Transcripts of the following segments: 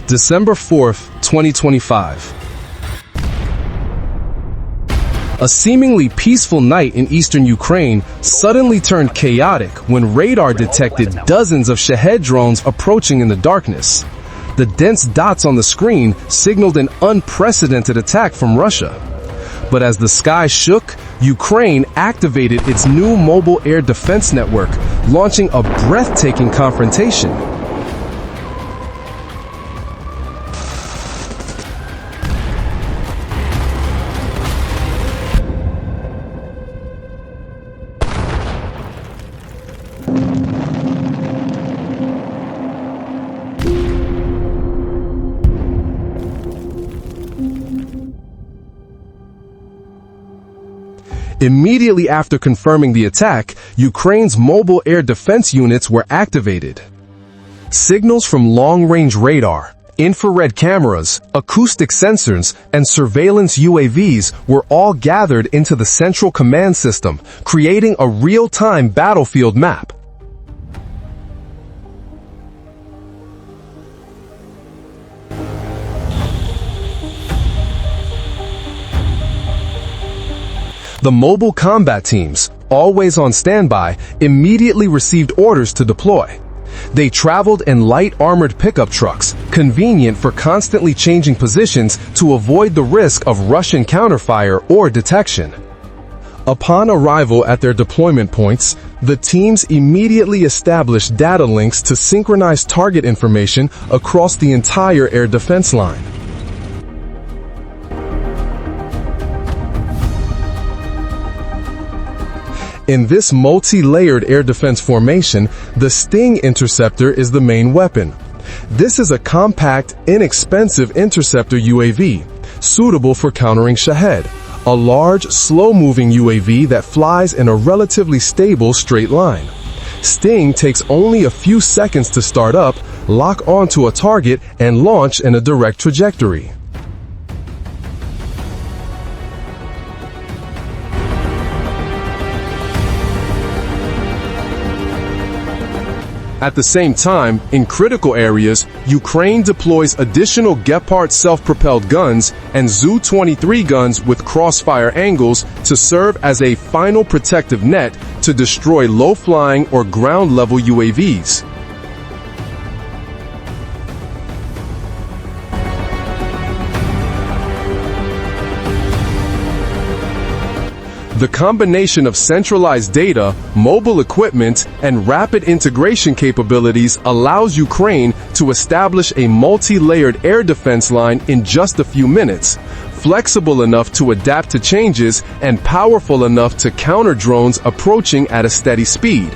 December 4th, 2025. A seemingly peaceful night in eastern Ukraine suddenly turned chaotic when radar detected dozens of Shahed drones approaching in the darkness. The dense dots on the screen signaled an unprecedented attack from Russia. But as the sky shook, Ukraine activated its new mobile air defense network, launching a breathtaking confrontation. Immediately after confirming the attack, Ukraine's mobile air defense units were activated. Signals from long-range radar, infrared cameras, acoustic sensors, and surveillance UAVs were all gathered into the central command system, creating a real-time battlefield map. The mobile combat teams, always on standby, immediately received orders to deploy. They traveled in light armored pickup trucks, convenient for constantly changing positions to avoid the risk of Russian counterfire or detection. Upon arrival at their deployment points, the teams immediately established data links to synchronize target information across the entire air defense line. In this multi-layered air defense formation, the Sting Interceptor is the main weapon. This is a compact, inexpensive interceptor UAV, suitable for countering Shahed, a large, slow-moving UAV that flies in a relatively stable straight line. Sting takes only a few seconds to start up, lock onto a target, and launch in a direct trajectory. At the same time, in critical areas, Ukraine deploys additional Gepard self-propelled guns and Zu-23 guns with crossfire angles to serve as a final protective net to destroy low-flying or ground-level UAVs. The combination of centralized data, mobile equipment, and rapid integration capabilities allows Ukraine to establish a multi-layered air defense line in just a few minutes, flexible enough to adapt to changes and powerful enough to counter drones approaching at a steady speed.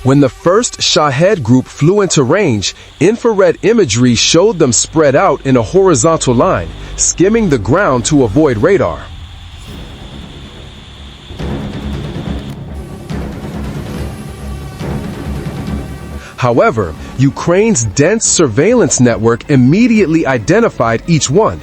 When the first Shahed group flew into range, infrared imagery showed them spread out in a horizontal line, skimming the ground to avoid radar. However, Ukraine's dense surveillance network immediately identified each one.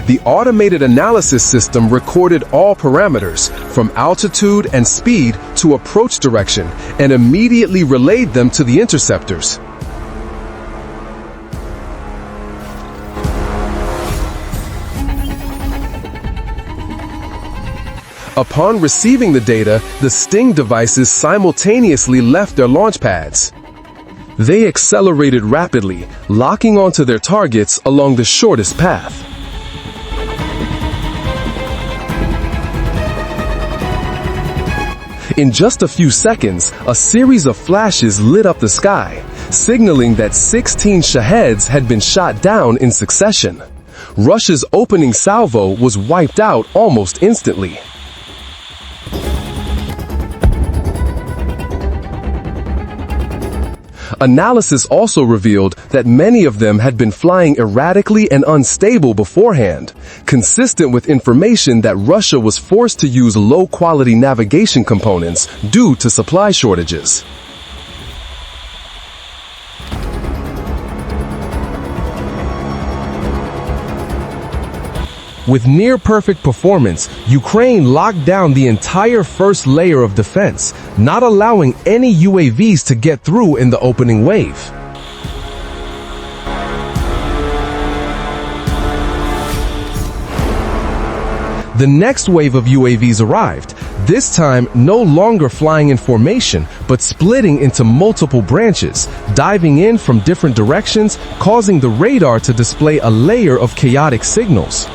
The automated analysis system recorded all parameters, from altitude and speed to approach direction, and immediately relayed them to the interceptors. Upon receiving the data, the Sting devices simultaneously left their launch pads. They accelerated rapidly, locking onto their targets along the shortest path. In just a few seconds, a series of flashes lit up the sky, signaling that 16 Shaheds had been shot down in succession. Russia's opening salvo was wiped out almost instantly. Analysis also revealed that many of them had been flying erratically and unstable beforehand, consistent with information that Russia was forced to use low-quality navigation components due to supply shortages. With near-perfect performance, Ukraine locked down the entire first layer of defense, not allowing any UAVs to get through in the opening wave. The next wave of UAVs arrived, this time no longer flying in formation, but splitting into multiple branches, diving in from different directions, causing the radar to display a layer of chaotic signals.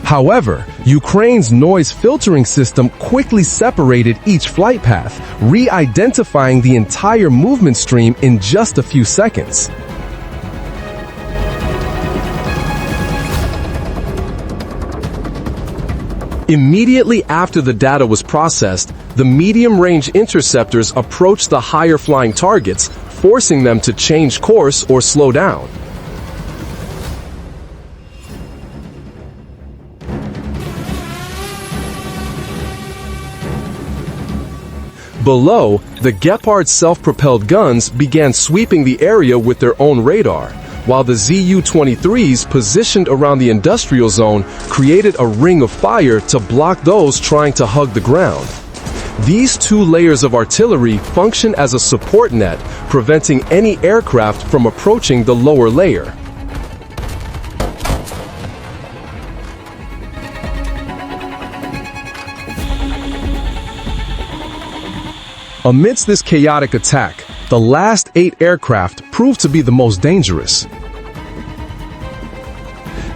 However, Ukraine's noise filtering system quickly separated each flight path, re-identifying the entire movement stream in just a few seconds. Immediately after the data was processed, the medium-range interceptors approached the higher-flying targets, forcing them to change course or slow down. Below, the Gepard's self-propelled guns began sweeping the area with their own radar, while the Zu-23s positioned around the industrial zone created a ring of fire to block those trying to hug the ground. These two layers of artillery function as a support net, preventing any aircraft from approaching the lower layer. Amidst this chaotic attack, the last 8 aircraft proved to be the most dangerous.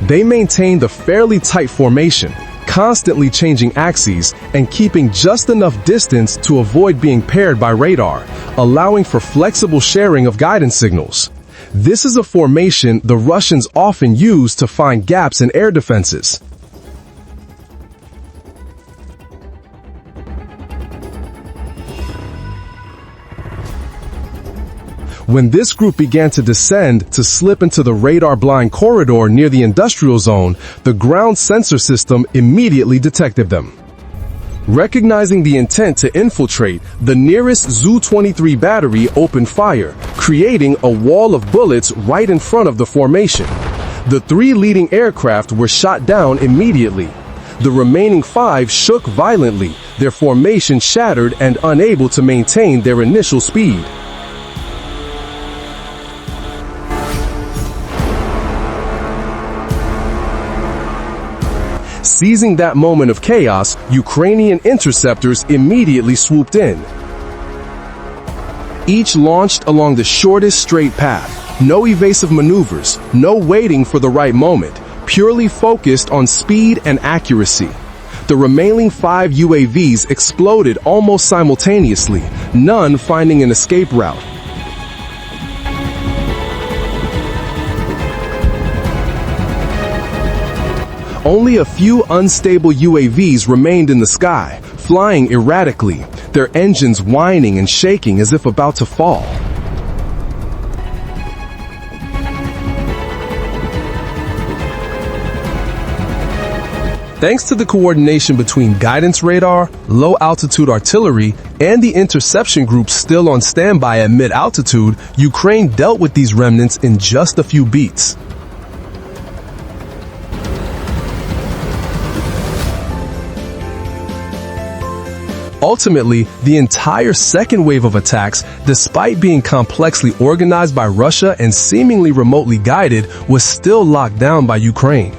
They maintained a fairly tight formation, constantly changing axes and keeping just enough distance to avoid being paired by radar, allowing for flexible sharing of guidance signals. This is a formation the Russians often use to find gaps in air defenses. When this group began to descend to slip into the radar-blind corridor near the industrial zone, the ground sensor system immediately detected them. Recognizing the intent to infiltrate, the nearest Zu-23 battery opened fire, creating a wall of bullets right in front of the formation. The 3 leading aircraft were shot down immediately. The remaining 5 shook violently, their formation shattered and unable to maintain their initial speed. Seizing that moment of chaos, Ukrainian interceptors immediately swooped in. Each launched along the shortest straight path. No evasive maneuvers, no waiting for the right moment, purely focused on speed and accuracy. The remaining 5 UAVs exploded almost simultaneously, none finding an escape route. Only a few unstable UAVs remained in the sky, flying erratically, their engines whining and shaking as if about to fall. Thanks to the coordination between guidance radar, low-altitude artillery, and the interception groups still on standby at mid-altitude, Ukraine dealt with these remnants in just a few beats. Ultimately, the entire second wave of attacks, despite being complexly organized by Russia and seemingly remotely guided, was still locked down by Ukraine.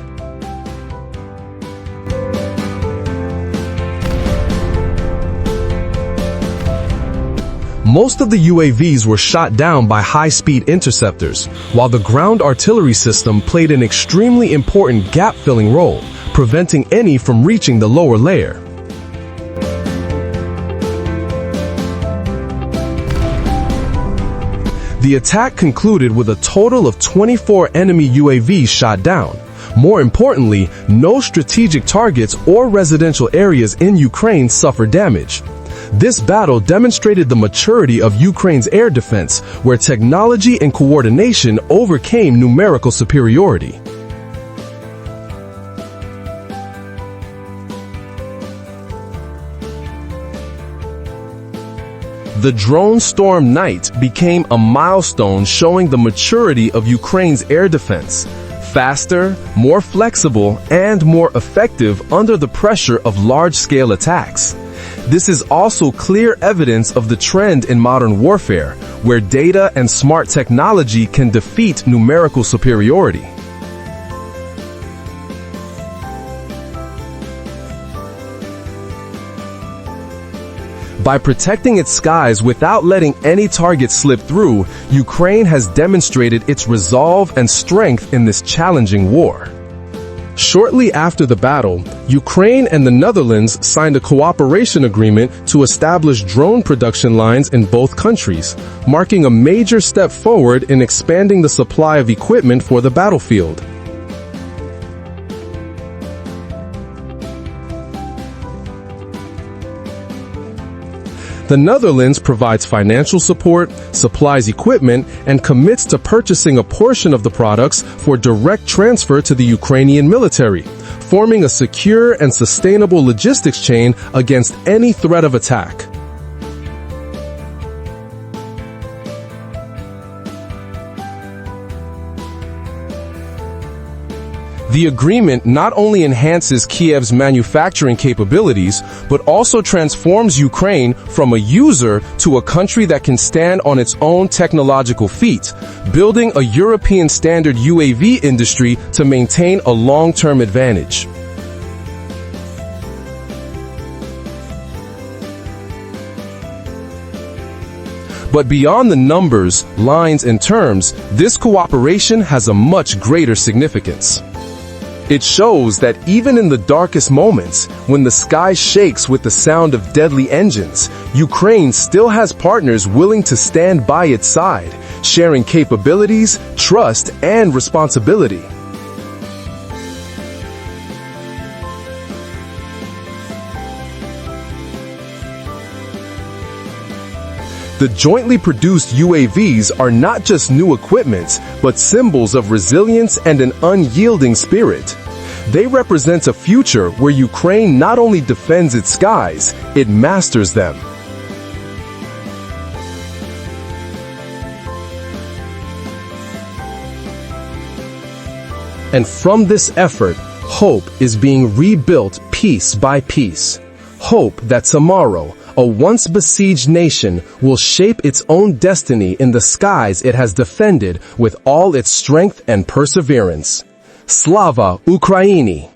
Most of the UAVs were shot down by high-speed interceptors, while the ground artillery system played an extremely important gap-filling role, preventing any from reaching the lower layer. The attack concluded with a total of 24 enemy UAVs shot down. More importantly, no strategic targets or residential areas in Ukraine suffered damage. This battle demonstrated the maturity of Ukraine's air defense, where technology and coordination overcame numerical superiority. The Drone Storm Night became a milestone showing the maturity of Ukraine's air defense. Faster, more flexible, and more effective under the pressure of large-scale attacks. This is also clear evidence of the trend in modern warfare, where data and smart technology can defeat numerical superiority. By protecting its skies without letting any target slip through, Ukraine has demonstrated its resolve and strength in this challenging war. Shortly after the battle, Ukraine and the Netherlands signed a cooperation agreement to establish drone production lines in both countries, marking a major step forward in expanding the supply of equipment for the battlefield. The Netherlands provides financial support, supplies equipment, and commits to purchasing a portion of the products for direct transfer to the Ukrainian military, forming a secure and sustainable logistics chain against any threat of attack. The agreement not only enhances Kiev's manufacturing capabilities, but also transforms Ukraine from a user to a country that can stand on its own technological feet, building a European standard UAV industry to maintain a long-term advantage. But beyond the numbers, lines, and terms, this cooperation has a much greater significance. It shows that even in the darkest moments, when the sky shakes with the sound of deadly engines, Ukraine still has partners willing to stand by its side, sharing capabilities, trust, and responsibility. The jointly produced UAVs are not just new equipment, but symbols of resilience and an unyielding spirit. They represent a future where Ukraine not only defends its skies, it masters them. And from this effort, hope is being rebuilt piece by piece. Hope that tomorrow, a once besieged nation will shape its own destiny in the skies it has defended with all its strength and perseverance. Slava Ukraini!